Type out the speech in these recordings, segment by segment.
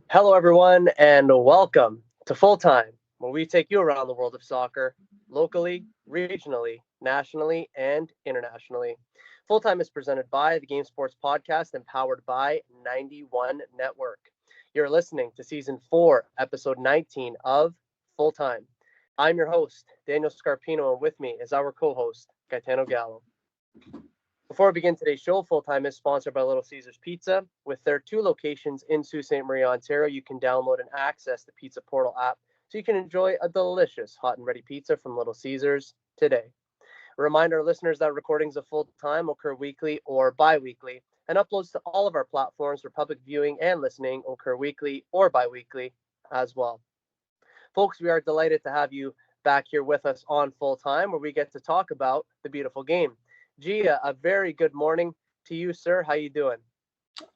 Hello, everyone, and welcome to Full Time, where we take you around the world of soccer, locally, regionally, nationally, and internationally. Full Time is presented by the Game Sports Podcast and powered by 91 Network. You're listening to Season 4, Episode 19 of Full Time. I'm your host, Daniel Scarpino, and with me is our co host, Gitano Gallo. Before we begin today's show, Full Time is sponsored by Little Caesars Pizza. With their two locations in Sault Ste. Marie, Ontario, you can download and access the Pizza Portal app so you can enjoy a delicious hot and ready pizza from Little Caesars today. A reminder, listeners, that recordings of Full Time occur weekly or bi weekly, and uploads to all of our platforms for public viewing and listening occur weekly or bi weekly as well. Folks, we are delighted to have you back here with us on Full Time, where we get to talk about the beautiful game. Gia, a very good morning to you, sir. How you doing?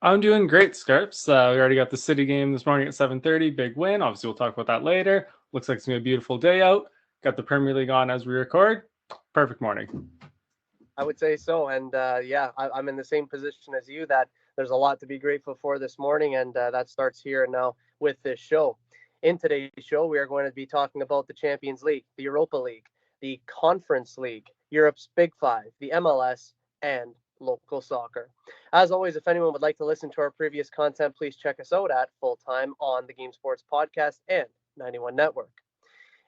I'm doing great, Scarps. We already got the City game this morning at 7:30. Big win. Obviously, we'll talk about that later. Looks like it's going to be a beautiful day out. Got the Premier League on as we record. Perfect morning. I would say so. And yeah, I'm in the same position as you that there's a lot to be grateful for this morning. And that starts here now with this show. In today's show, we are going to be talking about the Champions League, the Europa League, the Conference League, Europe's Big Five, the MLS, and local soccer. As always, if anyone would like to listen to our previous content, please check us out at Full Time on the Game Sports Podcast and 91 Network.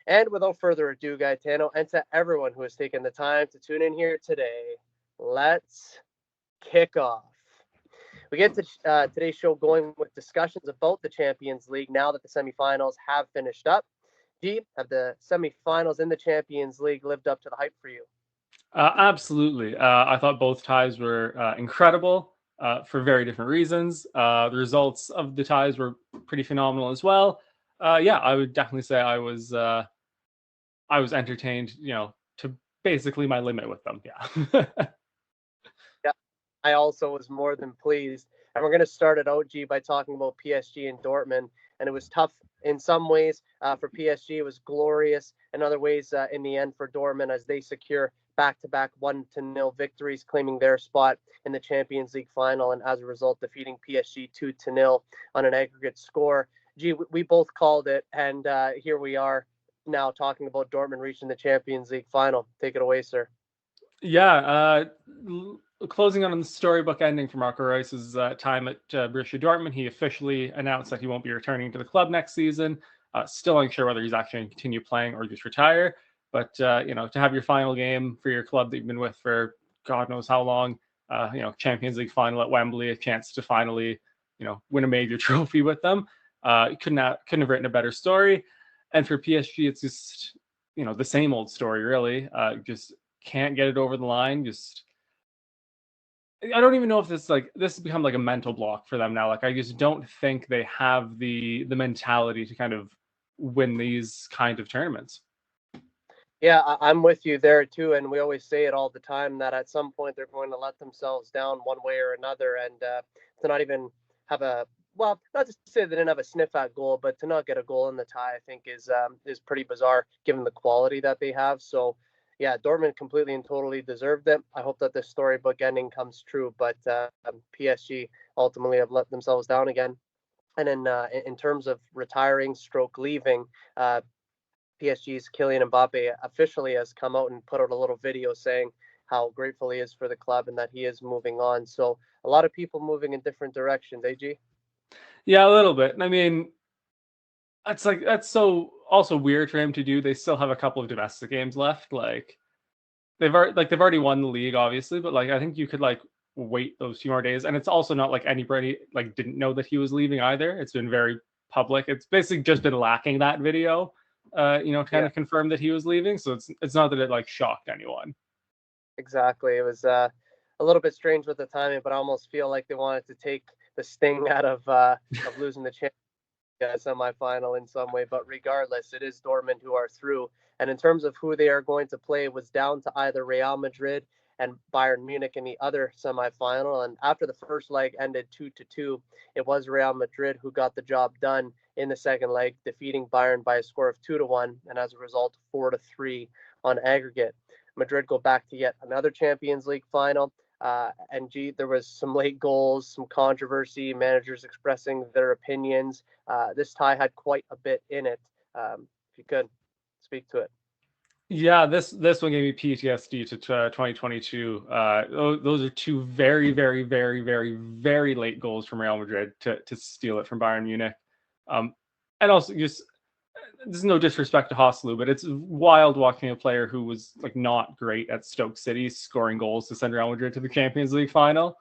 And without further ado, Gaetano, and to everyone who has taken the time to tune in here today, let's kick off. We get to today's show going with discussions about the Champions League now that the semifinals have finished up. G, have the semifinals in the Champions League lived up to the hype for you? Absolutely. I thought both ties were incredible for very different reasons. The results of the ties were pretty phenomenal as well. Yeah, I would definitely say I was entertained. To basically my limit with them. Yeah. Yeah, I also was more than pleased. And we're going to start it out, G, by talking about PSG and Dortmund. And it was tough in some ways for PSG. It was glorious in other ways in the end for Dortmund as they secure back-to-back 1-0 victories, claiming their spot in the Champions League final, and as a result, defeating PSG 2-0 on an aggregate score. Gee, we both called it, and here we are now talking about Dortmund reaching the Champions League final. Take it away, sir. Yeah, closing on the storybook ending for Marco Reus's time at Borussia Dortmund, he officially announced that he won't be returning to the club next season. Still unsure whether he's actually going to continue playing or just retire. But to have your final game for your club that you've been with for God knows how long, Champions League final at Wembley, a chance to finally, win a major trophy with them. Couldn't have written a better story. And for PSG, it's just the same old story, really. Just can't get it over the line. Just I don't even know if this has become like a mental block for them now. Like I just don't think they have the mentality to kind of win these kind of tournaments. Yeah, I'm with you there too, and we always say it all the time that at some point they're going to let themselves down one way or another, and to not even have not to say they didn't have a sniff at goal, but to not get a goal in the tie, I think is pretty bizarre given the quality that they have. So, yeah, Dortmund completely and totally deserved it. I hope that this storybook ending comes true, but PSG ultimately have let themselves down again. And in terms of retiring, stroke leaving, PSG's Kylian Mbappe officially has come out and put out a little video saying how grateful he is for the club and that he is moving on. So a lot of people moving in different directions, AG. Yeah, a little bit. I mean, that's so also weird for him to do. They still have a couple of domestic games left. Like they've already won the league, obviously, but like I think you could wait those few more days. And it's also not like anybody didn't know that he was leaving either. It's been very public. It's basically just been lacking that video, to kind of confirm that he was leaving. So it's not that it shocked anyone. Exactly. It was a little bit strange with the timing, but I almost feel like they wanted to take the sting out of losing the chance semifinal in some way. But regardless, it is Dortmund who are through. And in terms of who they are going to play, it was down to either Real Madrid and Bayern Munich in the other semifinal. And after the first leg ended 2-2, it was Real Madrid who got the job done in the second leg, defeating Bayern by a score of 2-1, and as a result, 4-3 on aggregate. Madrid go back to yet another Champions League final. And there was some late goals, some controversy, managers expressing their opinions. This tie had quite a bit in it. If you could speak to it. Yeah, this one gave me PTSD to 2022. Those are two very, very, very, very, very late goals from Real Madrid to steal it from Bayern Munich. And also, just there's no disrespect to Hoslu, but it's wild watching a player who was like not great at Stoke City scoring goals to send Real Madrid to the Champions League final.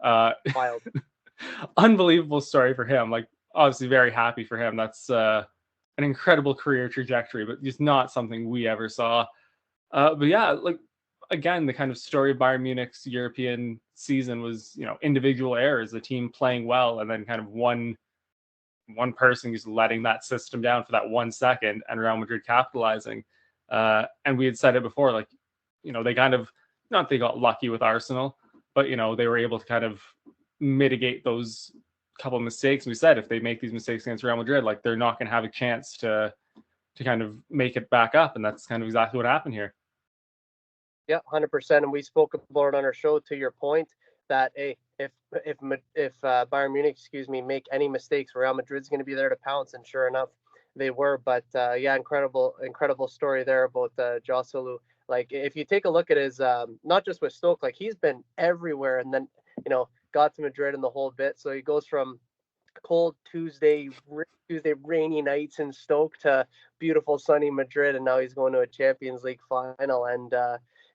Wild. Unbelievable story for him. Like, obviously very happy for him. That's an incredible career trajectory, but just not something we ever saw. But yeah, like, again, the kind of story of Bayern Munich's European season was, individual errors, the team playing well, and then kind of one person just letting that system down for that 1 second, and Real Madrid capitalizing. And we had said it before, like, they kind of, not they got lucky with Arsenal, but they were able to kind of mitigate those couple of mistakes. We said if they make these mistakes against Real Madrid, like, they're not going to have a chance to kind of make it back up, and that's kind of exactly what happened here. Yeah, 100%. And we spoke about it on our show. To your point, that hey, if Bayern Munich, make any mistakes, Real Madrid's going to be there to pounce, and sure enough, they were. But yeah, incredible story there about Joselu. Like, if you take a look at his, not just with Stoke, like, he's been everywhere, and then got to Madrid in the whole bit. So he goes from cold Tuesday rainy nights in Stoke to beautiful sunny Madrid, and now he's going to a Champions League final. And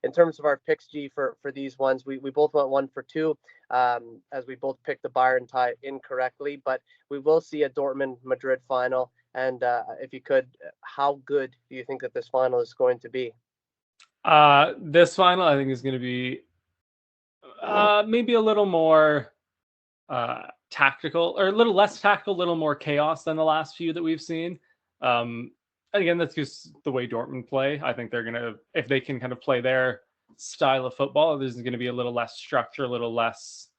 in terms of our picks, G, for these ones, we both went 1 for 2, as we both picked the Bayern tie incorrectly, but we will see a Dortmund Madrid final. And if you could, how good do you think that this final is going to be? This final, I think, is going to be maybe a little more tactical, or a little less tactical, a little more chaos than the last few that we've seen. Again, that's just the way Dortmund play. I think they're going to, if they can kind of play their style of football, there's going to be a little less structure, a little less,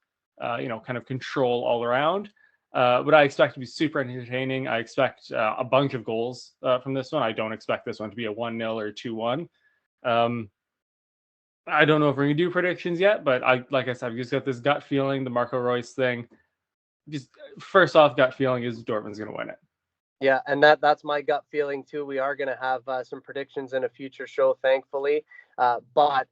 kind of control all around. But I expect to be super entertaining. I expect a bunch of goals from this one. I don't expect this one to be a 1-0 or 2-1. I don't know if we're going to do predictions yet, but like I said, I've just got this gut feeling, the Marco Reus thing. Just first off, gut feeling is Dortmund's going to win it. Yeah, and that's my gut feeling too. We are going to have some predictions in a future show, thankfully. But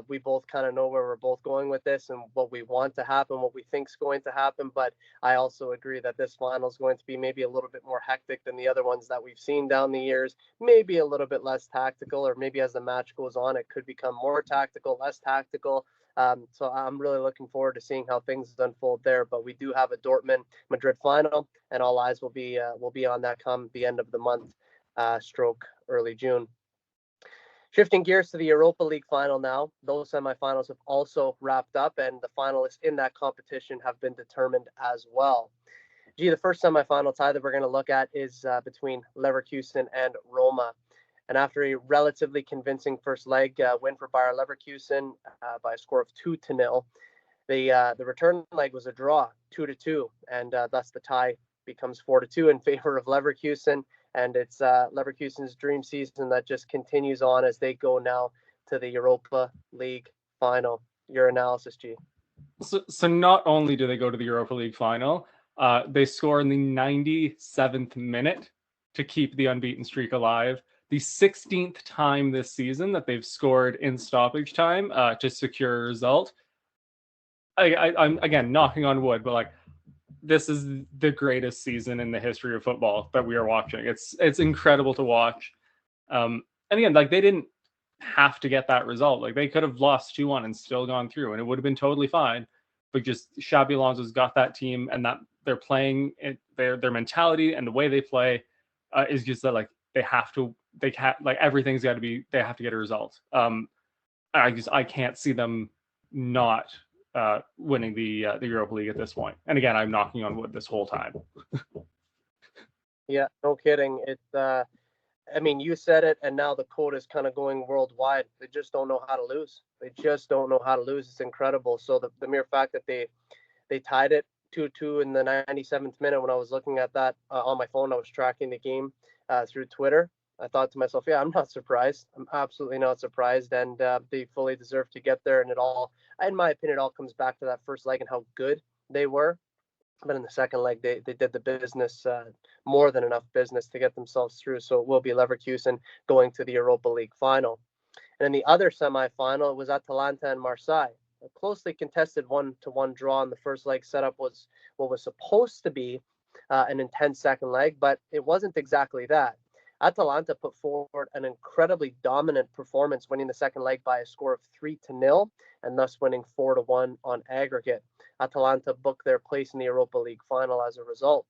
we both kind of know where we're both going with this and what we want to happen, what we think is going to happen. But I also agree that this final is going to be maybe a little bit more hectic than the other ones that we've seen down the years. Maybe a little bit less tactical, or maybe as the match goes on, it could become more tactical, less tactical. So I'm really looking forward to seeing how things unfold there. But we do have a Dortmund Madrid final, and all eyes will be on that come the end of the month, stroke early June. Shifting gears to the Europa League final now. Those semifinals have also wrapped up, and the finalists in that competition have been determined as well. The first semifinal tie that we're going to look at is between Leverkusen and Roma. And after a relatively convincing first leg win for Bayer Leverkusen by a score of 2-0, the return leg was a draw, 2-2, and thus the tie becomes 4-2 in favor of Leverkusen. And it's Leverkusen's dream season that just continues on as they go now to the Europa League final. Your analysis, G. So not only do they go to the Europa League final, they score in the 97th minute to keep the unbeaten streak alive. The 16th time this season that they've scored in stoppage time to secure a result. I'm again knocking on wood, but like, this is the greatest season in the history of football that we are watching. It's incredible to watch. And again, like, they didn't have to get that result. Like, they could have lost 2-1 and still gone through, and it would have been totally fine. But just Xabi Alonso's got that team, and that they're playing it, their mentality and the way they play is just that, like, everything's got to be, they have to get a result. I can't see them not winning the Europa League at this point. And again, I'm knocking on wood this whole time. Yeah, no kidding. It's I mean, you said it, and now the code is kind of going worldwide. They just don't know how to lose. They just don't know how to lose. It's incredible. So the mere fact that they tied it 2-2 in the 97th minute, when I was looking at that on my phone, I was tracking the game through Twitter. I thought to myself, yeah, I'm not surprised. I'm absolutely not surprised, and they fully deserve to get there. And it all, in my opinion, it all comes back to that first leg and how good they were. But in the second leg, they did the business, more than enough business to get themselves through. So it will be Leverkusen going to the Europa League final. And in the other semifinal, it was Atalanta and Marseille. A closely contested 1-1 draw in the first leg setup was what was supposed to be an intense second leg, but it wasn't exactly that. Atalanta put forward an incredibly dominant performance, winning the second leg by a score of 3-0, and thus winning 4-1 on aggregate. Atalanta booked their place in the Europa League final as a result.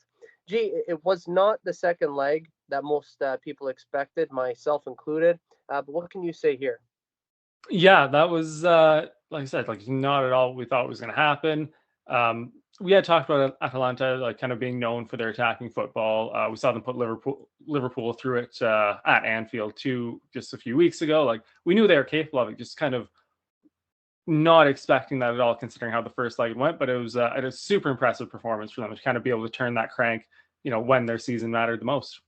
Gee, it was not the second leg that most people expected, myself included. But what can you say here? Yeah, that was like I said, like not at all what we thought was going to happen. We had talked about Atalanta like kind of being known for their attacking football. We saw them put Liverpool through it at Anfield too just a few weeks ago. Like we knew they were capable of it, just kind of not expecting that at all, considering how the first leg went. But it was a super impressive performance for them to kind of be able to turn that crank, when their season mattered the most.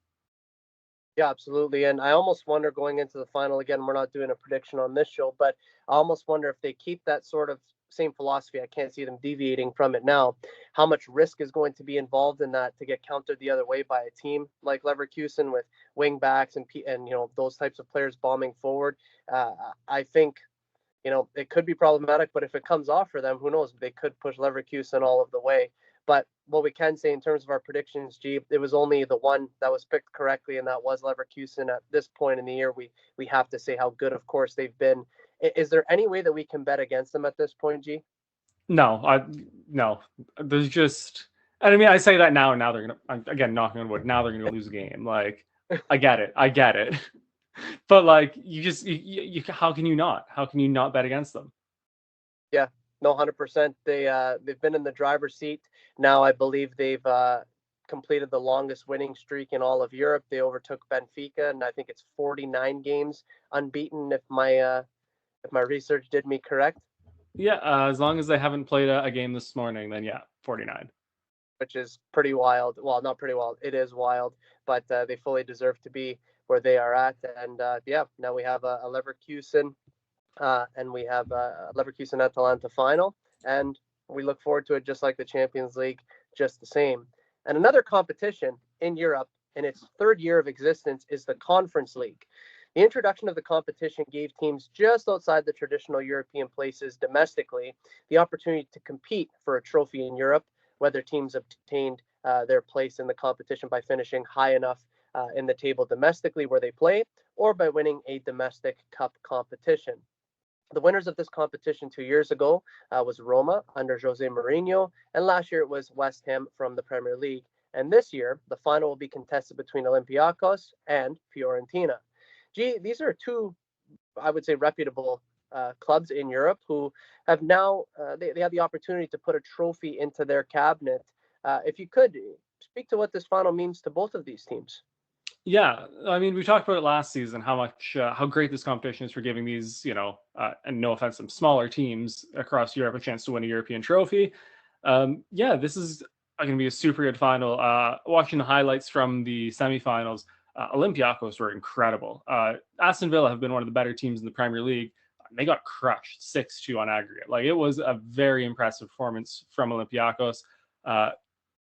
Yeah, absolutely. And I almost wonder going into the final, again, we're not doing a prediction on this show, but I almost wonder if they keep that sort of same philosophy. I can't see them deviating from it now. How much risk is going to be involved in that to get countered the other way by a team like Leverkusen with wing backs and those types of players bombing forward? I think it could be problematic, but if it comes off for them, who knows? They could push Leverkusen all of the way. But what we can say in terms of our predictions, G, it was only the one that was picked correctly, and that was Leverkusen. At this point in the year, we have to say how good, of course, they've been. Is there any way that we can bet against them at this point, G? No. There's just, and I mean, I say that now, and now they're gonna, again, knocking on wood. Now they're gonna lose a game. Like, I get it. But like, how can you not? How can you not bet against them? Yeah, no, 100%. They've been in the driver's seat now. I believe they've completed the longest winning streak in all of Europe. They overtook Benfica, and I think it's 49 games unbeaten. If my research did me correct, Yeah, as long as they haven't played a game this morning, then yeah, 49. which is pretty wild. Well, not pretty wild. It is wild, but they fully deserve to be where they are at. And yeah, now we have a Leverkusen, and we have a Leverkusen Atalanta final, and we look forward to it just like the Champions League, just the same. And another competition in Europe in its third year of existence is the Conference League. The introduction of the competition gave teams just outside the traditional European places domestically the opportunity to compete for a trophy in Europe, whether teams obtained their place in the competition by finishing high enough in the table domestically where they play, or by winning a domestic cup competition. The winners of this competition 2 years ago was Roma under Jose Mourinho, and last year it was West Ham from the Premier League. And this year, the final will be contested between Olympiacos and Fiorentina. Gee, these are two, I would say, reputable clubs in Europe who have now they have the opportunity to put a trophy into their cabinet. If you could speak to what this final means to both of these teams. Yeah, I mean, we talked about it last season, how great this competition is for giving these, and no offense, some smaller teams across Europe a chance to win a European trophy. Yeah, this is going to be a super good final. Watching the highlights from the semifinals, Olympiacos were incredible. Aston Villa have been one of the better teams in the Premier League. They got crushed 6-2 on aggregate. Like, it was a very impressive performance from Olympiacos.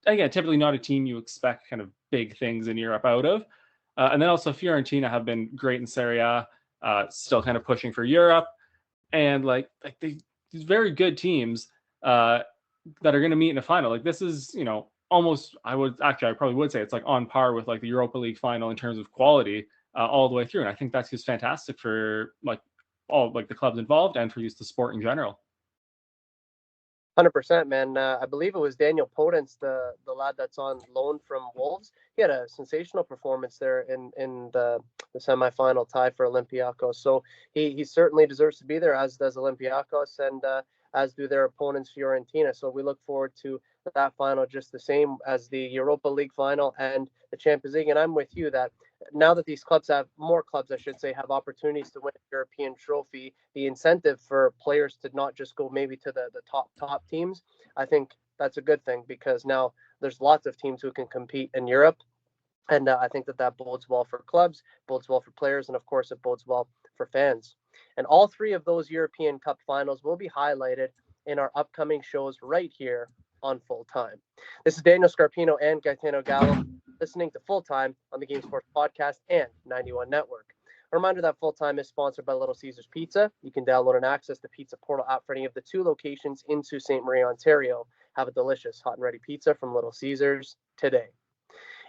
Again, typically not a team you expect kind of big things in Europe out of. And then also Fiorentina have been great in Serie A, still kind of pushing for Europe, and like these very good teams that are going to meet in a final. Like, this is almost, I probably would say it's like on par with like the Europa League final in terms of quality all the way through. And I think that's just fantastic for like all like the clubs involved and for just the sport in general. 100%, man. I believe it was Daniel Podence, the lad that's on loan from Wolves. He had a sensational performance there in the semifinal tie for Olympiacos. So he certainly deserves to be there, as does Olympiacos, and as do their opponents, Fiorentina. So we look forward to that final just the same as the Europa League final and the Champions League. And I'm with you that now that these clubs have more clubs, I should say, have opportunities to win a European trophy, the incentive for players to not just go maybe to the top teams, I think that's a good thing, because now there's lots of teams who can compete in Europe. And I think that bodes well for clubs, bodes well for players, and of course, it bodes well for fans. And all three of those European Cup finals will be highlighted in our upcoming shows right here on Full Time. This is Daniel Scarpino and Gitano Gallo listening to Full Time on the Game Sports Podcast and 91 Network. A reminder that Full Time is sponsored by Little Caesars Pizza. You can download and access the Pizza Portal app for any of the 2 locations in Sault Ste. Marie, Ontario. Have a delicious hot and ready pizza from Little Caesars today.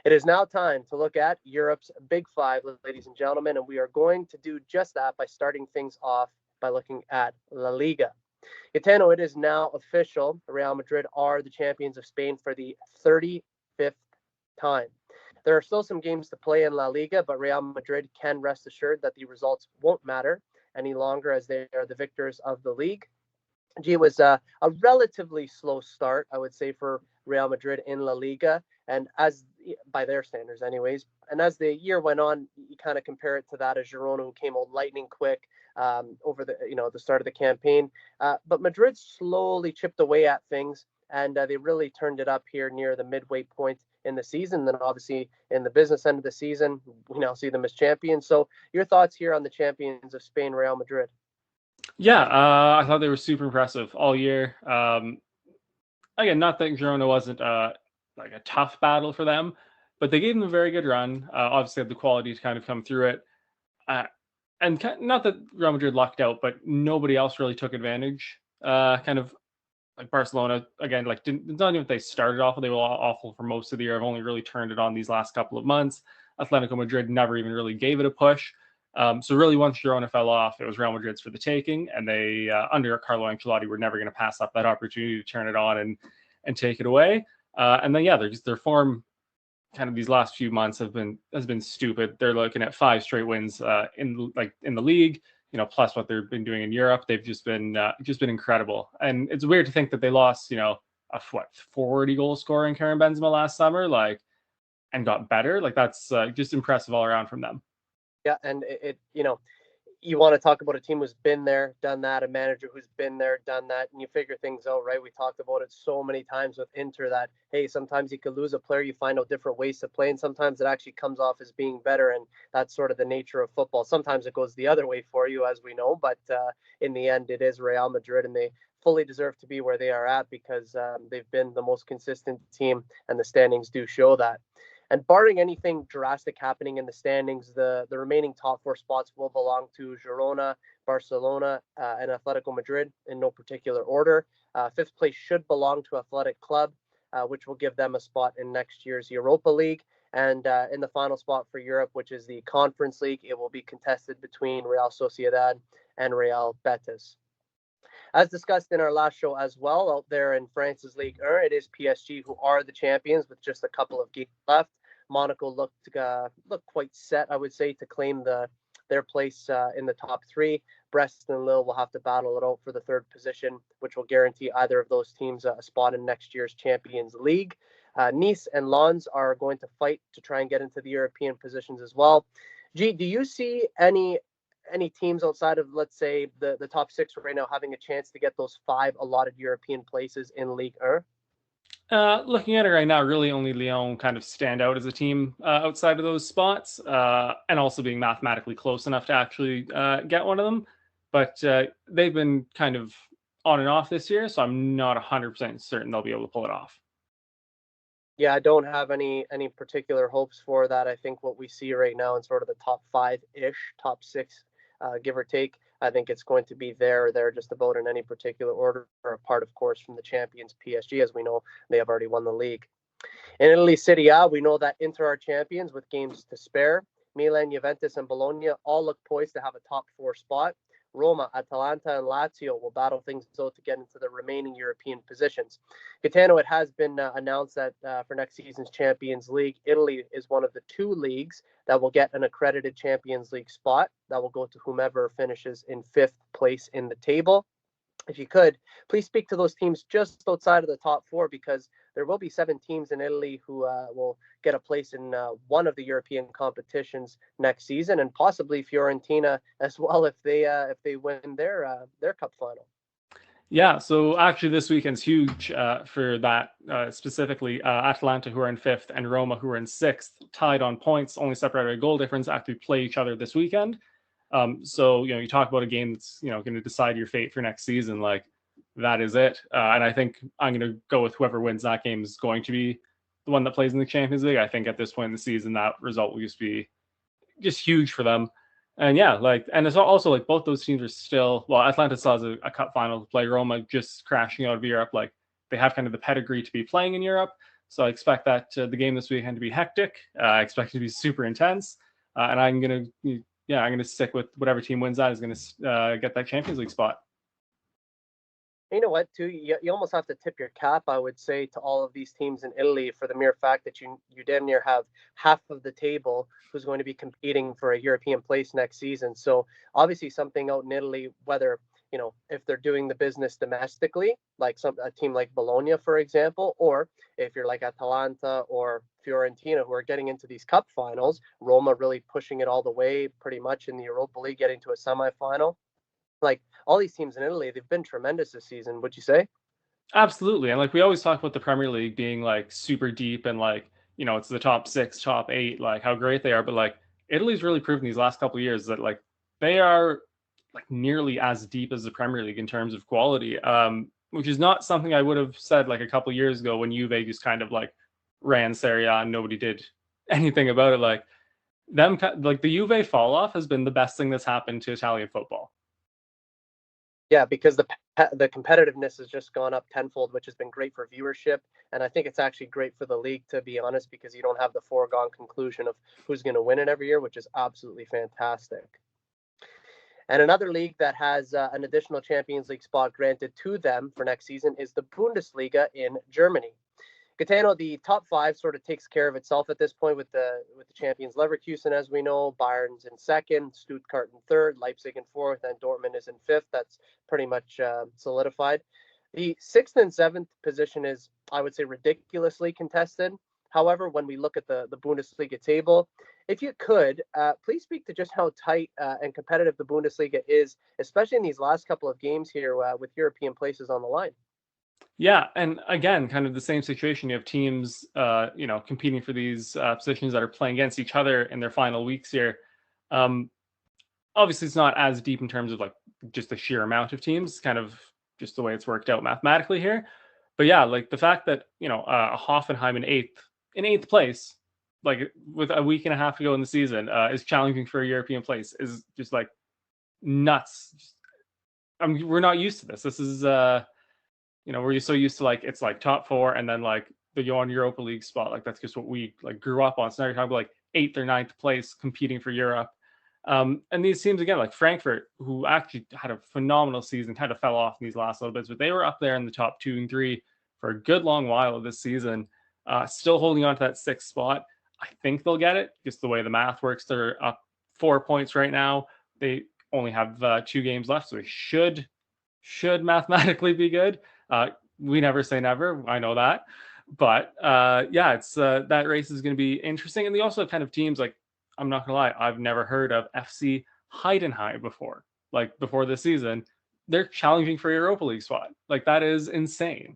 It is now time to look at Europe's Big Five, ladies and gentlemen, and we are going to do just that by starting things off by looking at La Liga. Gitano, it is now official. Real Madrid are the champions of Spain for the 35th time. There are still some games to play in La Liga, but Real Madrid can rest assured that the results won't matter any longer as they are the victors of the league. It was a relatively slow start, I would say, for Real Madrid in La Liga, and as by their standards, anyways. And as the year went on, you kind of compare it to that of Girona, who came out lightning quick over the start of the campaign. But Madrid slowly chipped away at things, and they really turned it up here near the midway point in the season. Then, obviously, in the business end of the season, we now see them as champions. So, your thoughts here on the champions of Spain, Real Madrid? Yeah, I thought they were super impressive all year. Again, not that Girona wasn't like a tough battle for them, but they gave them a very good run. Obviously, had the quality to kind of come through it. And not that Real Madrid lucked out, but nobody else really took advantage. Kind of like Barcelona, again, like it's not even if they started off, they were awful for most of the year. I've only really turned it on these last couple of months. Atletico Madrid never even really gave it a push. So really, once Girona fell off, it was Real Madrid's for the taking, and they, under Carlo Ancelotti, were never going to pass up that opportunity to turn it on and take it away. And then, yeah, their form kind of these last few months has been stupid. They're looking at 5 straight wins in the league, plus what they've been doing in Europe. They've just been incredible. And it's weird to think that they lost, a 40 goal scorer in Karim Benzema last summer, and got better. That's just impressive all around from them. Yeah, and you want to talk about a team who's been there, done that, a manager who's been there, done that, and you figure things out, right? We talked about it so many times with Inter that, hey, sometimes you could lose a player, you find out different ways to play, and sometimes it actually comes off as being better, and that's sort of the nature of football. Sometimes it goes the other way for you, as we know, but in the end, it is Real Madrid, and they fully deserve to be where they are at because they've been the most consistent team, and the standings do show that. And barring anything drastic happening in the standings, the remaining top 4 spots will belong to Girona, Barcelona, and Atletico Madrid in no particular order. 5th place should belong to Athletic Club, which will give them a spot in next year's Europa League. And in the final spot for Europe, which is the Conference League, it will be contested between Real Sociedad and Real Betis. As discussed in our last show as well, out there in France's Ligue 1, it is PSG who are the champions with just a couple of games left. Monaco looked quite set, I would say, to claim their place in the top 3. Brest and Lille will have to battle it out for the 3rd position, which will guarantee either of those teams a spot in next year's Champions League. Nice and Lens are going to fight to try and get into the European positions as well. G, do you see any teams outside of, let's say, the top 6 right now having a chance to get those 5 allotted European places in Ligue 1? Looking at it right now, really only Lyon kind of stand out as a team outside of those spots, and also being mathematically close enough to actually get one of them. But they've been kind of on and off this year, so I'm not 100% certain they'll be able to pull it off. Yeah, I don't have any particular hopes for that. I think what we see right now in sort of the top 5-ish, top 6, give or take, I think it's going to be there or there just about in any particular order, apart, of course, from the champions PSG. As we know, they have already won the league. In Italy, Serie A, we know that Inter are champions with games to spare. Milan, Juventus, and Bologna all look poised to have a top 4 spot. Roma, Atalanta, and Lazio will battle things out to get into the remaining European positions. Gitano, it has been announced that for next season's Champions League, Italy is one of the 2 leagues that will get an accredited Champions League spot. That will go to whomever finishes in 5th place in the table. If you could, please speak to those teams just outside of the top 4, because there will be 7 teams in Italy who will get a place in one of the European competitions next season, and possibly Fiorentina as well if they win their cup final. Yeah, so actually this weekend's huge for that specifically. Atalanta, who are in 5th, and Roma, who are in 6th, tied on points, only separated by a goal difference, actually play each other this weekend. So, you talk about a game that's, going to decide your fate for next season. Like, that is it. And I think I'm going to go with whoever wins that game is going to be the one that plays in the Champions League. I think at this point in the season, that result will just be just huge for them. And yeah, and it's also like both those teams are still, well, Atlanta still has a cup final to play. Roma just crashing out of Europe. Like, they have kind of the pedigree to be playing in Europe. So I expect that the game this weekend to be hectic. I expect it to be super intense. And I'm going to stick with whatever team wins that is going to get that Champions League spot. You know what, too? You almost have to tip your cap, I would say, to all of these teams in Italy for the mere fact that you damn near have half of the table who's going to be competing for a European place next season. So obviously something out in Italy, whether, if they're doing the business domestically, like a team like Bologna, for example, or if you're like Atalanta or Fiorentina, who are getting into these cup finals, Roma really pushing it all the way pretty much in the Europa League, getting to a semifinal. Like, all these teams in Italy, they've been tremendous this season, would you say? Absolutely. And like, we always talk about the Premier League being like super deep and like, it's the top 6, top 8, like how great they are. But like, Italy's really proven these last couple of years that like they are like nearly as deep as the Premier League in terms of quality, which is not something I would have said like a couple of years ago when Juve just kind of like ran Serie A and nobody did anything about it. Like, like the Juve fall off has been the best thing that's happened to Italian football. Yeah, because the competitiveness has just gone up tenfold, which has been great for viewership, and I think it's actually great for the league, to be honest, because you don't have the foregone conclusion of who's going to win it every year, which is absolutely fantastic. And another league that has an additional Champions League spot granted to them for next season is the Bundesliga in Germany. Gitano, the top 5 sort of takes care of itself at this point with the champions Leverkusen, as we know. Bayern's in 2nd, Stuttgart in 3rd, Leipzig in 4th, and Dortmund is in 5th. That's pretty much solidified. The 6th and 7th position is, I would say, ridiculously contested. However, when we look at the Bundesliga table, if you could, please speak to just how tight and competitive the Bundesliga is, especially in these last couple of games here with European places on the line. Yeah, and again, kind of the same situation. You have teams, competing for these positions that are playing against each other in their final weeks here. Obviously, it's not as deep in terms of like just the sheer amount of teams, kind of just the way it's worked out mathematically here. But yeah, like the fact that Hoffenheim in eighth place, like with a week and a half to go in the season, is challenging for a European place is just like nuts. We're not used to this. This is we're so used to like it's like top 4 and then like the Europa League spot. Like that's just what we like grew up on. So now you're talking about like 8th or 9th place competing for Europe. And these teams again, like Frankfurt, who actually had a phenomenal season, kind of fell off in these last little bits, but they were up there in the top 2 and 3 for a good long while this season. Still holding on to that 6th spot. I think they'll get it, just the way the math works. They're up 4 points right now. They only have 2 games left, so they should mathematically be good. We never say never. I know that. But yeah, it's that race is going to be interesting. And they also have kind of teams like, I'm not going to lie, I've never heard of FC Heidenheim before. Like before this season, they're challenging for Europa League spot. Like that is insane.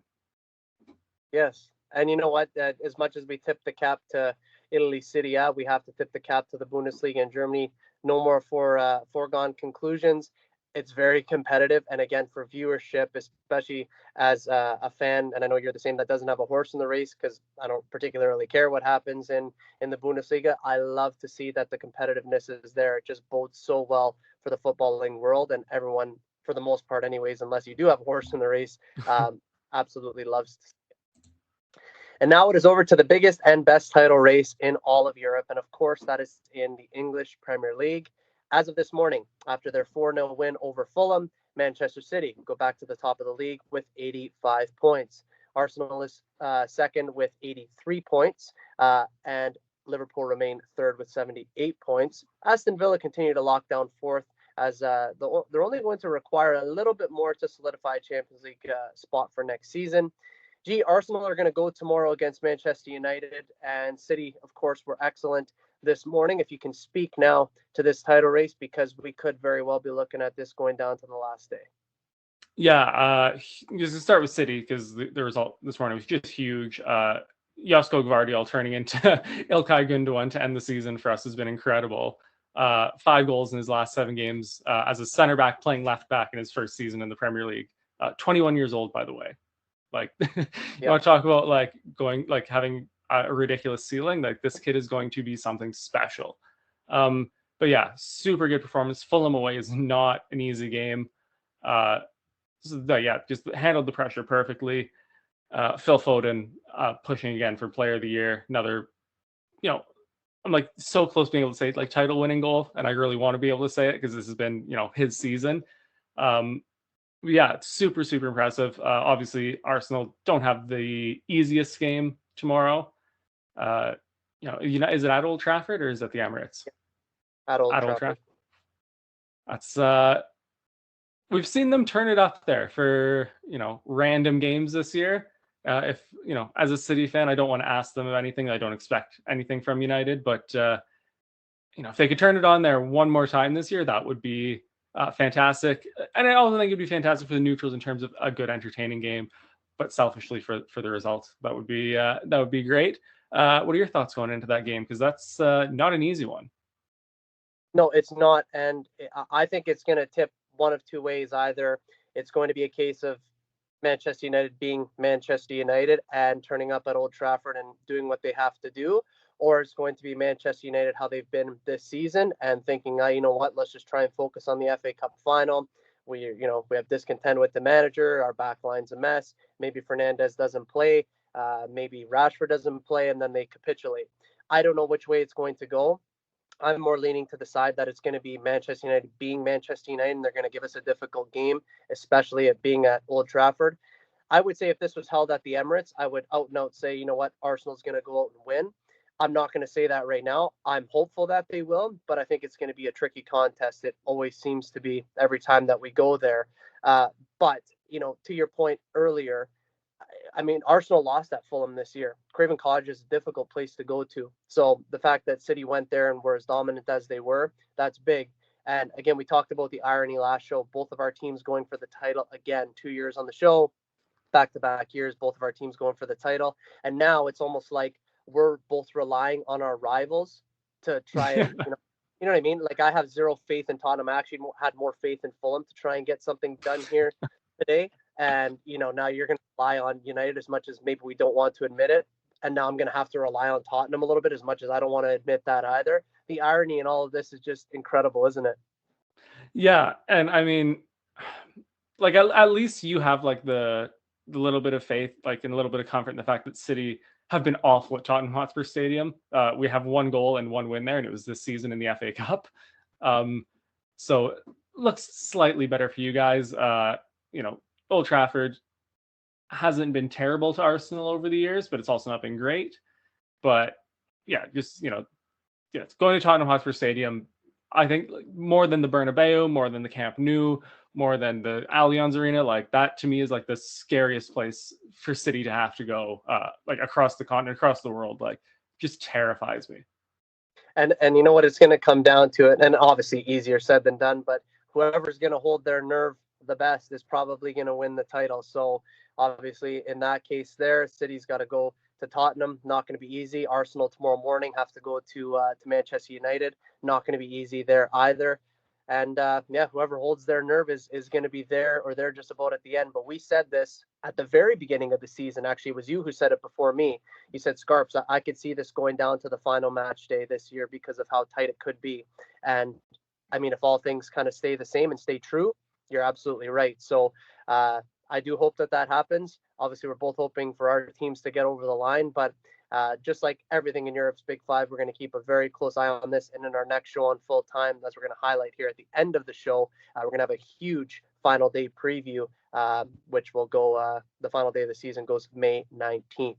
Yes. And you know what? As much as we tip the cap to Italy City A, we have to tip the cap to the Bundesliga in Germany. No more foregone conclusions. It's very competitive. And again, for viewership, especially as a fan, and I know you're the same, that doesn't have a horse in the race because I don't particularly care what happens in the Bundesliga. I love to see that the competitiveness is there. It just bodes so well for the footballing world and everyone, for the most part anyways, unless you do have a horse in the race, absolutely loves to. And now it is over to the biggest and best title race in all of Europe. And of course, that is in the English Premier League. As of this morning, after their 4-0 win over Fulham, Manchester City go back to the top of the league with 85 points. Arsenal is 2nd with 83 points, and Liverpool remain 3rd with 78 points. Aston Villa continue to lock down 4th, as they're only going to require a little bit more to solidify a Champions League spot for next season. Arsenal are going to go tomorrow against Manchester United, and City, of course, were excellent this morning. If you can speak now to this title race, because we could very well be looking at this going down to the last day. Yeah, just to start with City, because the result this morning was just huge. Josko Gvardiol turning into Ilkay Gundogan to end the season for us has been incredible. 5 goals in his last 7 games as a center back playing left back in his first season in the Premier League. 21 years old, by the way. Like, you want to talk about like having a ridiculous ceiling? Like, this kid is going to be something special. But yeah, super good performance. Fulham away is not an easy game. Just handled the pressure perfectly. Phil Foden pushing again for Player of the Year. Another, I'm like so close being able to say like title winning goal, and I really want to be able to say it because this has been his season. It's super impressive. Obviously, Arsenal don't have the easiest game tomorrow. Is it at Old Trafford or is it the Emirates? At Old Trafford. That's we've seen them turn it up there for random games this year. If as a City fan, I don't want to ask them of anything. I don't expect anything from United, but if they could turn it on there one more time this year, that would be fantastic. And I also think it'd be fantastic for the neutrals in terms of a good, entertaining game. But selfishly, for the result, that would be great. What are your thoughts going into that game? Because that's not an easy one. No, it's not, and I think it's going to tip one of two ways. Either it's going to be a case of Manchester United being Manchester United and turning up at Old Trafford and doing what they have to do, or it's going to be Manchester United how they've been this season and thinking, you know what, let's just try and focus on the FA Cup final. We have discontent with the manager. Our back line's a mess. Maybe Fernandes doesn't play. Maybe Rashford doesn't play, and then they capitulate. I don't know which way it's going to go. I'm more leaning to the side that it's going to be Manchester United being Manchester United, and they're going to give us a difficult game, especially it being at Old Trafford. I would say if this was held at the Emirates, I would out and out say, you know what, Arsenal's going to go out and win. I'm not going to say that right now. I'm hopeful that they will, but I think it's going to be a tricky contest. It always seems to be every time that we go there. But, to your point earlier, I mean, Arsenal lost at Fulham this year. Craven Cottage is a difficult place to go to. So the fact that City went there and were as dominant as they were, that's big. And again, we talked about the irony last show. Both of our teams going for the title again, 2 years on the show, back-to-back years, both of our teams going for the title. And now it's almost like we're both relying on our rivals to try and, you know what I mean? Like, I have zero faith in Tottenham. I actually had more faith in Fulham to try and get something done here today. And, now you're going to rely on United as much as maybe we don't want to admit it. And now I'm going to have to rely on Tottenham a little bit as much as I don't want to admit that either. The irony in all of this is just incredible, isn't it? Yeah. And I mean, like, at least you have like the little bit of faith, like, and a little bit of comfort in the fact that City have been awful at Tottenham Hotspur Stadium. We have 1 goal and 1 win there, and it was this season in the FA Cup. So looks slightly better for you guys. Old Trafford hasn't been terrible to Arsenal over the years, but it's also not been great. But yeah, just it's going to Tottenham Hotspur Stadium. I think more than the Bernabeu, more than the Camp Nou, more than the Allianz Arena, like that to me is like the scariest place for City to have to go, like across the continent, across the world. Like, just terrifies me. And you know what, it's going to come down to it, and obviously easier said than done, but whoever's going to hold their nerve the best is probably going to win the title. So obviously in that case there, City's got to go to Tottenham. Not going to be easy. Arsenal tomorrow morning have to go to Manchester United. Not going to be easy there either. And whoever holds their nerve is going to be there, or they're just about at the end. But we said this at the very beginning of the season. Actually, it was you who said it before me. You said, Scarps, I could see this going down to the final match day this year because of how tight it could be. And I mean, if all things kind of stay the same and stay true, you're absolutely right. So I do hope that happens. Obviously, we're both hoping for our teams to get over the line, but just like everything in Europe's Big Five, we're going to keep a very close eye on this. And in our next show on Full Time, as we're going to highlight here at the end of the show, we're going to have a huge final day preview, which will go, the final day of the season goes May 19th.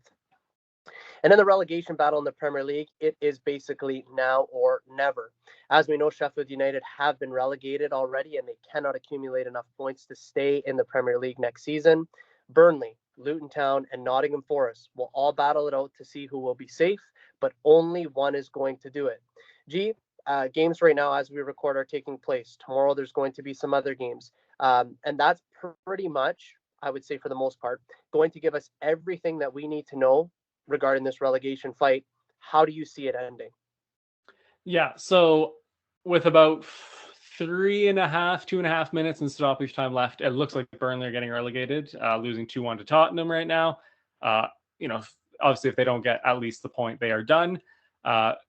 And in the relegation battle in the Premier League, it is basically now or never. As we know, Sheffield United have been relegated already, and they cannot accumulate enough points to stay in the Premier League next season. Burnley, Luton Town, and Nottingham Forest will all battle it out to see who will be safe, but only one is going to do it. G, games right now, as we record, are taking place. Tomorrow, there's going to be some other games. And that's pretty much, I would say, for the most part, going to give us everything that we need to know regarding this relegation fight. How do you see it ending? Yeah, so with about 2.5 minutes in stoppage time left, it looks like Burnley are getting relegated, losing 2-1 to Tottenham right now. You know, obviously, if they don't get at least the point, they are done.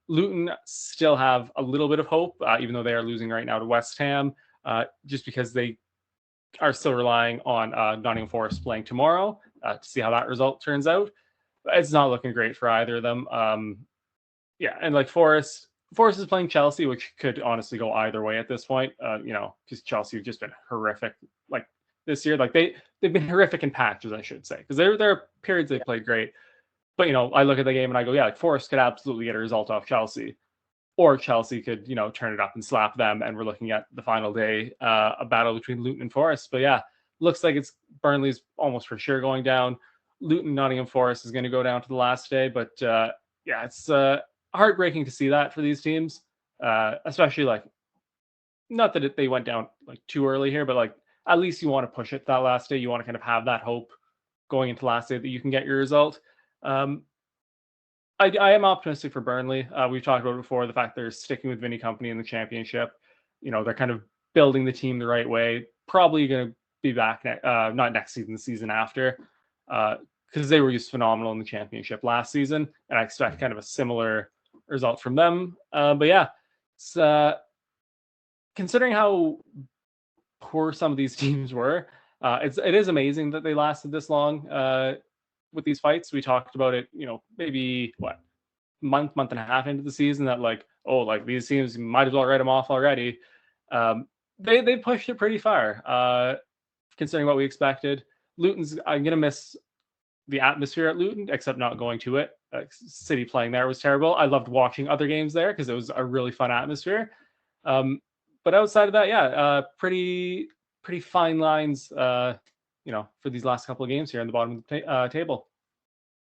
Luton still have a little bit of hope, even though they are losing right now to West Ham, just because they are still relying on Nottingham Forest playing tomorrow to see how that result turns out. But it's not looking great for either of them. Yeah, and like Forest is playing Chelsea, which could honestly go either way at this point. You know, because Chelsea have just been horrific like this year. Like they've been horrific in patches, I should say, because there are periods they played great. But you know, I look at the game and I go, yeah, like Forest could absolutely get a result off Chelsea, or Chelsea could, you know, turn it up and slap them. And we're looking at the final day, a battle between Luton and Forest. But yeah, looks like it's Burnley's almost for sure going down. Luton, Nottingham Forest is going to go down to the last day. But yeah, it's heartbreaking to see that for these teams, especially like not that they went down like too early here, but like at least you want to push it that last day. You want to kind of have that hope going into last day that you can get your result. I am optimistic for Burnley. We've talked about it before, the fact they're sticking with Vinny Company in the championship. You know, they're kind of building the team the right way. Probably going to be back not next season, the season after, because they were just phenomenal in the championship last season, and I expect kind of a similar result from them. But yeah, it's, considering how poor some of these teams were, it is amazing that they lasted this long with these fights. We talked about it, you know, maybe month and a half into the season, that like, oh, like these teams might as well write them off already. They pushed it pretty far, considering what we expected. Luton's, I'm gonna miss the atmosphere at Luton, except not going to it. City playing there was terrible. I loved watching other games there because it was a really fun atmosphere. But outside of that, yeah, pretty fine lines, you know, for these last couple of games here on the bottom of the table.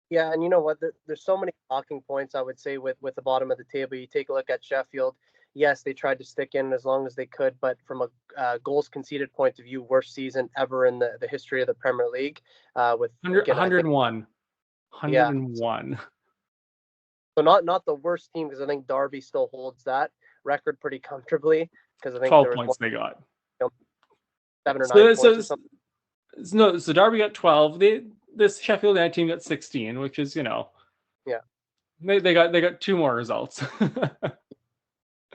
Yeah, and you know what? There's so many talking points, I would say, with the bottom of the table. You take a look at Sheffield. Yes, they tried to stick in as long as they could, but from a goals conceded point of view, worst season ever in the history of the Premier League. With 101. Yeah. 101. So not the worst team, because I think Derby still holds that record pretty comfortably, because I think 12 there was points they got. 7 or 9 points or something. No, so Derby got 12. This Sheffield United team got 16, which is, you know, yeah, they got 2 more results.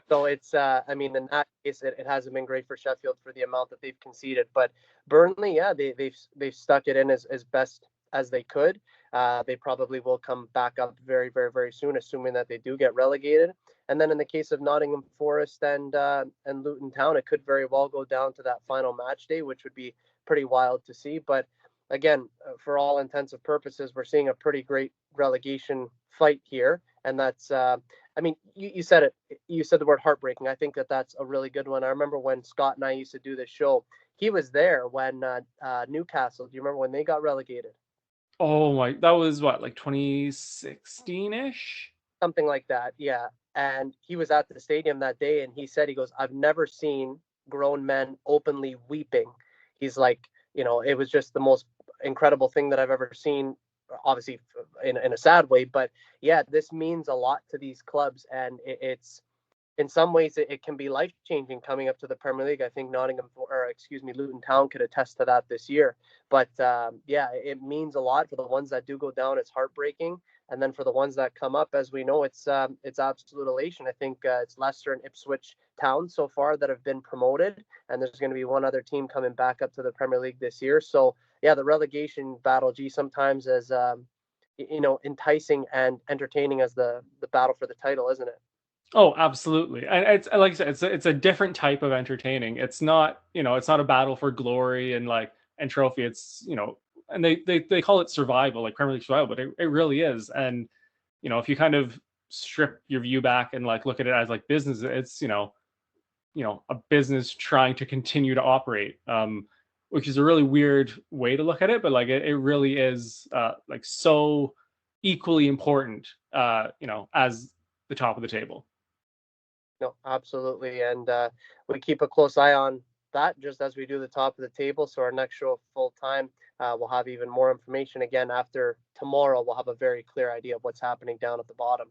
So it's, I mean, in that case, it hasn't been great for Sheffield for the amount that they've conceded. But Burnley, yeah, they've stuck it in as best as they could. They probably will come back up very, very, very soon, assuming that they do get relegated. And then in the case of Nottingham Forest and Luton Town, it could very well go down to that final match day, which would be pretty wild to see. But again, for all intents and purposes, we're seeing a pretty great relegation fight here, and that's. I mean, you said it. You said the word heartbreaking. I think that's a really good one. I remember when Scott and I used to do this show. He was there when Newcastle. Do you remember when they got relegated? Oh my, that was what, like 2016-ish? Something like that, yeah. And he was at the stadium that day, and he said, he goes, I've never seen grown men openly weeping. He's like, you know, it was just the most incredible thing that I've ever seen, obviously in a sad way. But yeah, this means a lot to these clubs, and it's in some ways it can be life changing coming up to the Premier League. I think Luton Town could attest to that this year. But yeah, it means a lot for the ones that do go down. It's heartbreaking, and then for the ones that come up, as we know, it's absolute elation. I think it's Leicester and Ipswich Town so far that have been promoted, and there's going to be one other team coming back up to the Premier League this year. So yeah, the relegation battle, sometimes as enticing and entertaining as the battle for the title, isn't it? Oh, absolutely. And it's like I said, it's a different type of entertaining. It's not, you know, it's not a battle for glory and trophy. It's, you know, and they call it survival, like Premier League survival, but it really is. And, you know, if you kind of strip your view back and look at it as business, it's, you know, a business trying to continue to operate, which is a really weird way to look at it, but it really is so equally important, you know, as the top of the table. No, absolutely. And we keep a close eye on that just as we do the top of the table. So our next show, Full Time, we'll have even more information. Again, after tomorrow, we'll have a very clear idea of what's happening down at the bottom.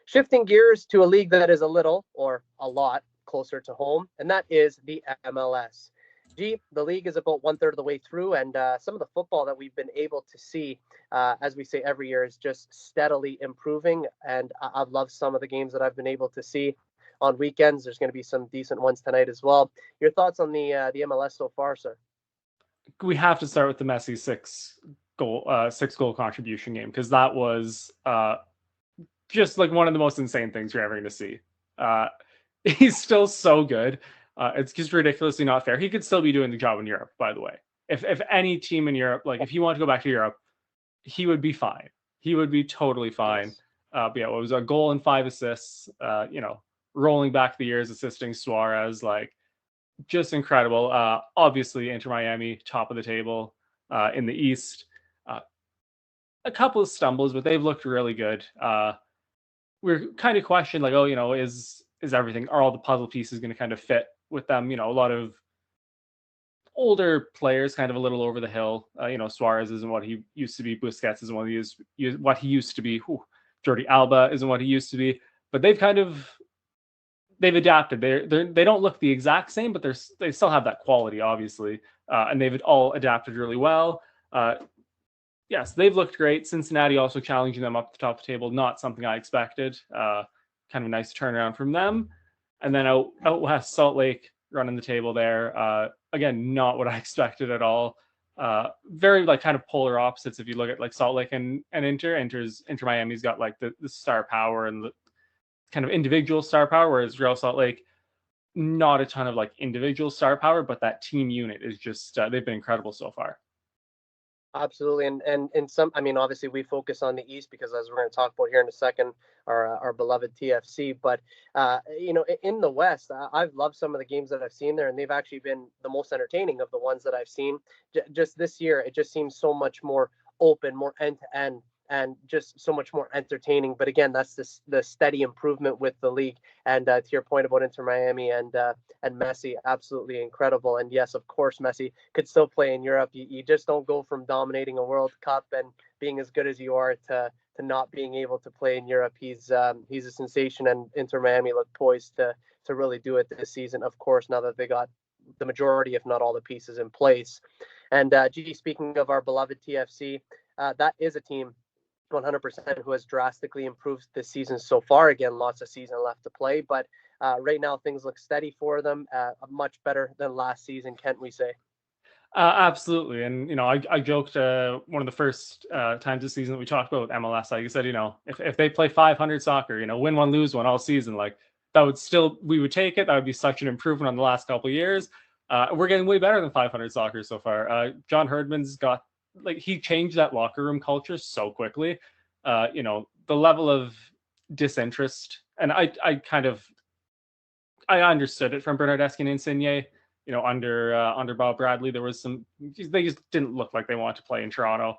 Shifting gears to a league that is a little or a lot closer to home, and that is the MLS. The league is about one third of the way through, and some of the football that we've been able to see, as we say every year, is just steadily improving. And I've loved some of the games that I've been able to see on weekends. There's going to be some decent ones tonight as well. Your thoughts on the MLS so far, sir? We have to start with the Messi six goal contribution game, because that was just like one of the most insane things you're ever going to see. He's still so good. It's just ridiculously not fair. He could still be doing the job in Europe, by the way. If any team in Europe, like if he wanted to go back to Europe, he would be fine. He would be totally fine. Yes. But yeah, it was a goal and 5 assists. Rolling back the years, assisting Suarez, like just incredible. Obviously, Inter Miami, top of the table in the East. A couple of stumbles, but they've looked really good. We're kind of questioned, like, is everything, are all the puzzle pieces going to kind of fit with them? A lot of older players kind of a little over the hill. Suarez isn't what he used to be. Busquets isn't what he used to be. Jordi Alba isn't what he used to be. But they've adapted. They don't look the exact same, but they still have that quality, obviously. And they've all adapted really well. Yes, they've looked great. Cincinnati also challenging them up the top of the table. Not something I expected. Kind of a nice turnaround from them. And then out west, Salt Lake running the table there. Again, not what I expected at all. Very like kind of polar opposites. If you look at like Salt Lake and Inter Miami's got like the star power and the kind of individual star power, whereas Real Salt Lake, not a ton of like individual star power, but that team unit is just they've been incredible so far. Absolutely, and in some, I mean, obviously we focus on the East because, as we're going to talk about here in a second, our beloved TFC. But in the West, I've loved some of the games that I've seen there, and they've actually been the most entertaining of the ones that I've seen. Just this year, it just seems so much more open, more end to end, and just so much more entertaining. But again, that's the steady improvement with the league. And to your point about Inter Miami and Messi, absolutely incredible. And yes, of course, Messi could still play in Europe. You just don't go from dominating a World Cup and being as good as you are to not being able to play in Europe. He's a sensation, and Inter Miami look poised to really do it this season. Of course, now that they got the majority, if not all, the pieces in place. And speaking of our beloved TFC, that is a team 100% who has drastically improved this season so far. Again, lots of season left to play, but right now things look steady for them, much better than last season, can't we say? Absolutely. And I joked one of the first times this season that we talked about MLS, like you said, if they play 500 soccer, win one, lose one all season, like we would take it. That would be such an improvement on the last couple of years. We're getting way better than 500 soccer so far. John Herdman's got, like, he changed that locker room culture so quickly. The level of disinterest, and I understood it from Bernardeschi and Insigne. Under Bob Bradley, there was they just didn't look like they wanted to play in Toronto.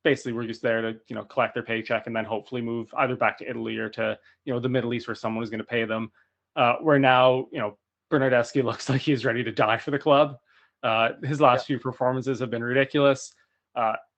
Basically, we're just there to collect their paycheck and then hopefully move either back to Italy or to the Middle East where someone is going to pay them. Where now Bernardeschi looks like he's ready to die for the club. His last few performances have been ridiculous.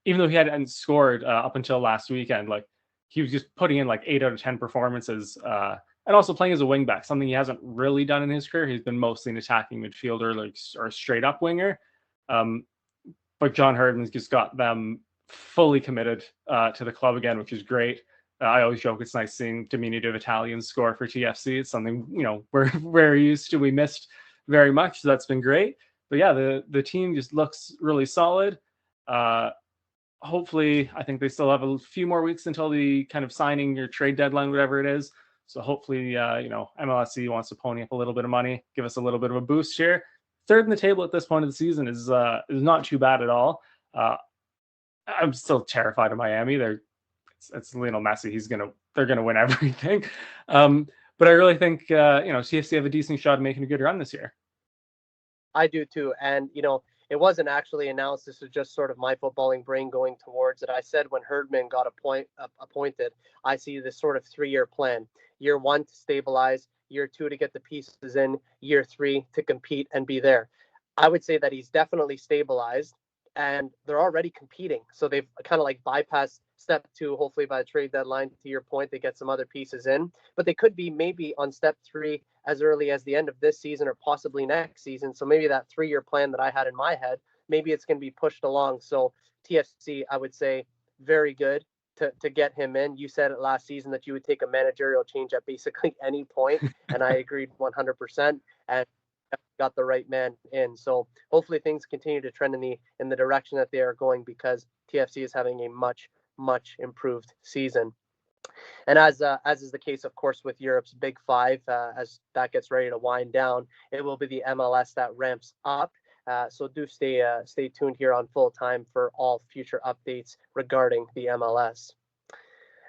Even though he hadn't scored up until last weekend, like he was just putting in like 8 out of 10 performances, and also playing as a wingback, something he hasn't really done in his career. He's been mostly an attacking midfielder, or a straight up winger. But John Herdman's just got them fully committed to the club again, which is great. I always joke it's nice seeing diminutive Italians score for TFC. It's something we're very used to. We missed very much, so that's been great. But yeah, the team just looks really solid. Hopefully, I think they still have a few more weeks until the kind of signing or trade deadline, whatever it is. So hopefully, MLSE wants to pony up a little bit of money, give us a little bit of a boost here. Third in the table at this point of the season is not too bad at all. I'm still terrified of Miami. It's Lionel Messi. They're gonna win everything. But I really think TFC have a decent shot at making a good run this year. I do too, and it wasn't actually announced. This was just sort of my footballing brain going towards it. I said when Herdman got appointed, I see this sort of 3-year plan. Year 1 to stabilize, year 2 to get the pieces in, year 3 to compete and be there. I would say that he's definitely stabilized, and they're already competing. So they've kind of like bypassed step 2. Hopefully by the trade deadline, to your point, they get some other pieces in, but they could be maybe on step 3 as early as the end of this season or possibly next season. So maybe that 3-year plan that I had in my head, maybe it's going to be pushed along. So TFC, I would say, very good to get him in. You said it last season that you would take a managerial change at basically any point, and I agreed 100%. And got the right man in. So hopefully things continue to trend in the direction that they are going, because TFC is having a much improved season. And as is the case, of course, with Europe's Big Five, as that gets ready to wind down, it will be the MLS that ramps up. So do stay tuned here on Full Time for all future updates regarding the MLS.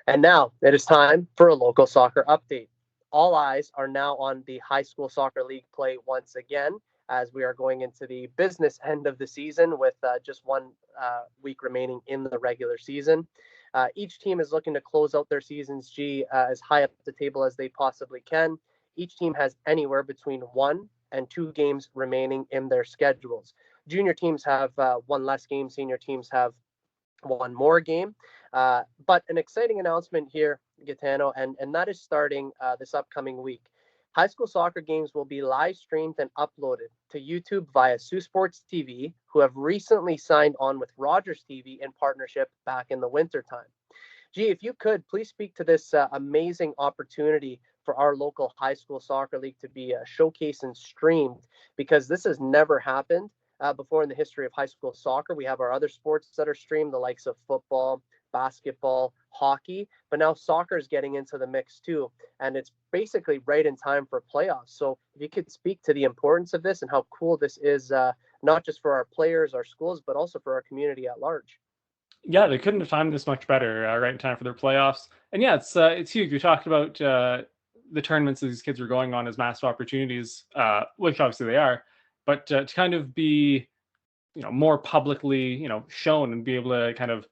And now it is time for a local soccer update. All eyes are now on the high school soccer league play once again, as we are going into the business end of the season with just 1 week remaining in the regular season. Each team is looking to close out their seasons, as high up the table as they possibly can. Each team has anywhere between 1 and 2 games remaining in their schedules. Junior teams have 1 less game. Senior teams have 1 more game. But an exciting announcement here, Gitano, and that is starting this upcoming week. High school soccer games will be live streamed and uploaded to YouTube via Sioux Sports TV, who have recently signed on with Rogers TV in partnership back in the wintertime. If you could, please speak to this amazing opportunity for our local high school soccer league to be showcased and streamed, because this has never happened before in the history of high school soccer. We have our other sports that are streamed, the likes of football, basketball, hockey, but now soccer is getting into the mix too, and it's basically right in time for playoffs. So if you could speak to the importance of this and how cool this is, not just for our players, our schools, but also for our community at large. Yeah, they couldn't have timed this much better, right in time for their playoffs. And yeah, it's huge. We talked about the tournaments that these kids are going on as massive opportunities, which obviously they are, but to kind of be, more publicly, shown and be able to kind of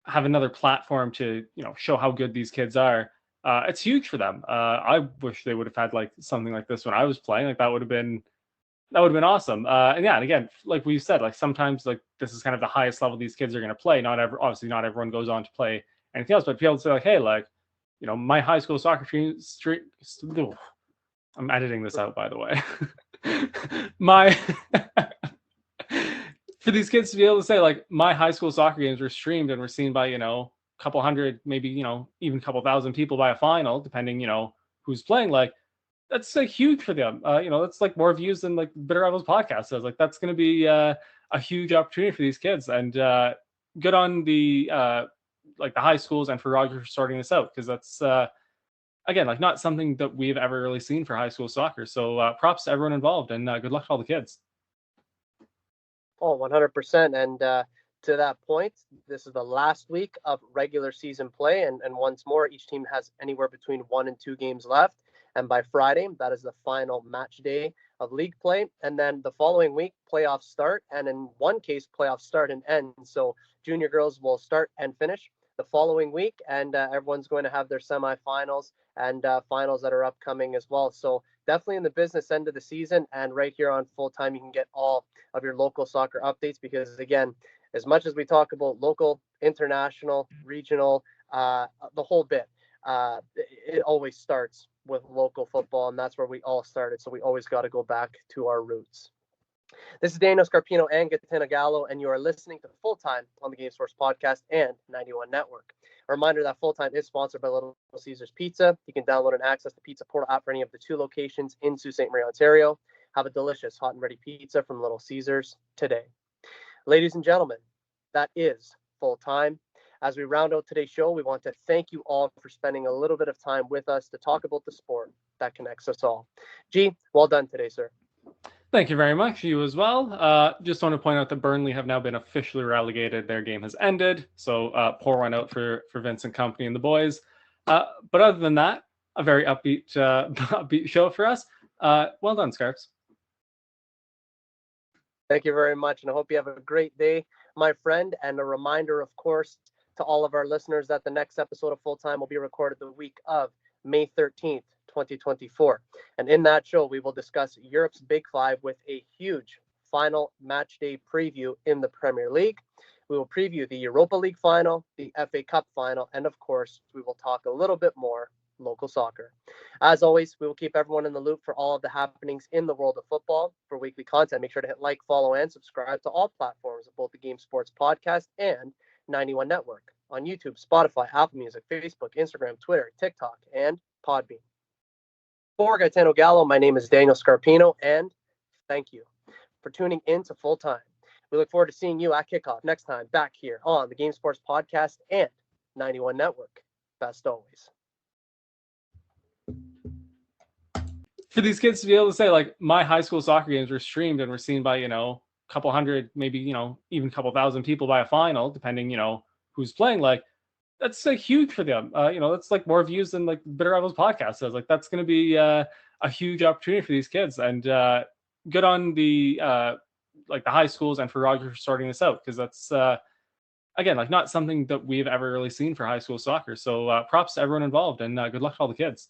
have another platform to, show how good these kids are. It's huge for them. I wish they would have had like something like this when I was playing. Like that would have been awesome. And yeah, and again, like we said, like sometimes like this is kind of the highest level these kids are going to play. Obviously not everyone goes on to play anything else, but be able to say like, hey, like, my high school soccer stream. I'm editing this out, by the way. My for these kids to be able to say like my high school soccer games were streamed and were seen by a couple hundred, maybe even a couple thousand people by a final, depending who's playing. Like that's like huge for them. That's like more views than like Bitter Rivals podcast says. Like that's going to be a huge opportunity for these kids, and good on the like the high schools and for Roger for sorting this out, because that's again like not something that we've ever really seen for high school soccer. So props to everyone involved, and good luck to all the kids. Oh, 100%. And to that point, this is the last week of regular season play. And once more, each team has anywhere between 1 and 2 games left. And by Friday, that is the final match day of league play. And then the following week, playoffs start. And in one case, playoffs start and end. So junior girls will start and finish the following week. And everyone's going to have their semifinals and finals that are upcoming as well. So definitely in the business end of the season, and right here on Full Time, you can get all of your local soccer updates, because again, as much as we talk about local, international, regional, the whole bit, it always starts with local football, and that's where we all started. So we always got to go back to our roots. This is Daniel Scarpino and Gitano Gallo, and you are listening to Full Time on the Game Source Podcast and 91 Network. A reminder that Full Time is sponsored by Little Caesars Pizza. You can download and access the Pizza Portal app for any of the 2 locations in Sault Ste. Marie, Ontario. Have a delicious hot and ready pizza from Little Caesars today. Ladies and gentlemen, that is Full Time. As we round out today's show, we want to thank you all for spending a little bit of time with us to talk about the sport that connects us all. Well done today, sir. Thank you very much. You as well. Just want to point out that Burnley have now been officially relegated. Their game has ended. So pour one out for Vincent Company and the boys. But other than that, a very upbeat show for us. Well done, Scarps. Thank you very much, and I hope you have a great day, my friend. And a reminder, of course, to all of our listeners that the next episode of Full Time will be recorded the week of May 13th, 2024. And in that show, we will discuss Europe's Big Five with a huge final match day preview in the Premier League. We will preview the Europa League final, the FA Cup final, and of course, we will talk a little bit more local soccer. As always, we will keep everyone in the loop for all of the happenings in the world of football. For weekly content, make sure to hit like, follow, and subscribe to all platforms of both the Game Sports Podcast and 91 Network on YouTube, Spotify, Apple Music, Facebook, Instagram, Twitter, TikTok, and Podbean. For Gitano Gallo, my name is Daniel Scarpino, and thank you for tuning in to Full Time. We look forward to seeing you at kickoff next time back here on the Game Sports Podcast and 91 Network. Best always. For these kids to be able to say, like, my high school soccer games were streamed and were seen by, a couple hundred, maybe, even a couple thousand people by a final, depending, who's playing, like, that's like huge for them. That's like more views than like Bitter Rivals podcast says. Like, that's going to be a huge opportunity for these kids, and good on the like the high schools and for Roger for sorting this out, because that's again, like, not something that we've ever really seen for high school soccer. So props to everyone involved, and good luck to all the kids.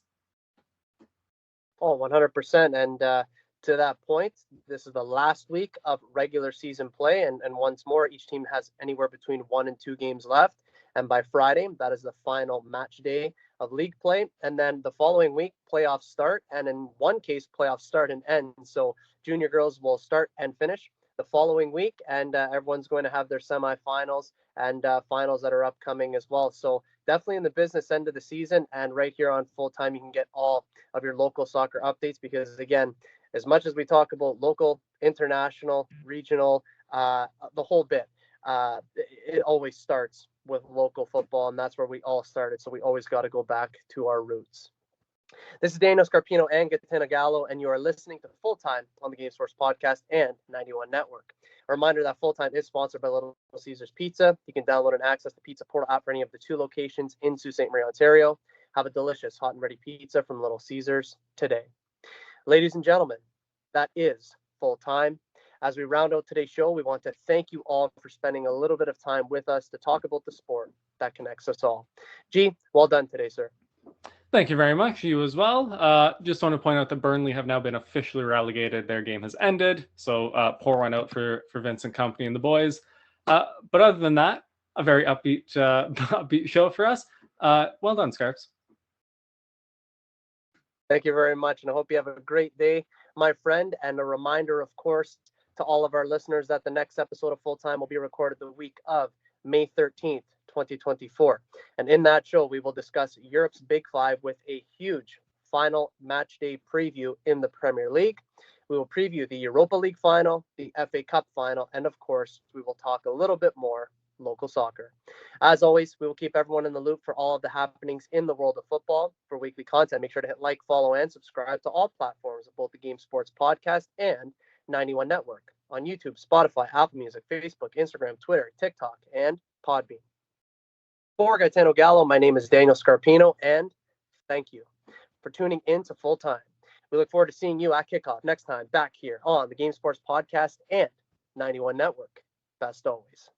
Oh, 100%. And to that point, this is the last week of regular season play. And once more, each team has anywhere between 1 and 2 games left. And by Friday, that is the final match day of league play. And then the following week, playoffs start. And in one case, playoffs start and end. So junior girls will start and finish the following week. And everyone's going to have their semifinals and finals that are upcoming as well. So definitely in the business end of the season, and right here on Full Time, you can get all of your local soccer updates, because again, as much as we talk about local, international, regional, the whole bit, it always starts with local football, and that's where we all started. So we always got to go back to our roots. This is Daniel Scarpino and Gitano Gallo, and you are listening to Full Time on the Game Source Podcast and 91 Network. A reminder that Full Time is sponsored by Little Caesars Pizza. You can download and access the Pizza Portal app for any of the 2 locations in Sault Ste. Marie, Ontario. Have a delicious hot and ready pizza from Little Caesars today. Ladies and gentlemen, that is Full Time. As we round out today's show, we want to thank you all for spending a little bit of time with us to talk about the sport that connects us all. G, well done today, sir. Thank you very much. You as well. Just want to point out that Burnley have now been officially relegated. Their game has ended. So pour one out for Vincent Company and the boys. But other than that, a very upbeat upbeat show for us. Well done, Scarps. Thank you very much, and I hope you have a great day, my friend. And a reminder, of course, to all of our listeners that the next episode of Full Time will be recorded the week of May 13th, 2024. And in that show, we will discuss Europe's Big Five with a huge final match day preview in the Premier League. We will preview the Europa League final, the FA Cup final, and of course, we will talk a little bit more local soccer. As always, we will keep everyone in the loop for all of the happenings in the world of football. For weekly content, make sure to hit like, follow, and subscribe to all platforms of both the Game Sports Podcast and 91 Network on YouTube, Spotify, Apple Music, Facebook, Instagram, Twitter, TikTok, and Podbean. For Gitano Gallo, my name is Daniel Scarpino, and thank you for tuning in to Full Time. We look forward to seeing you at kickoff next time back here on the Game Sports Podcast and 91 Network. Best always.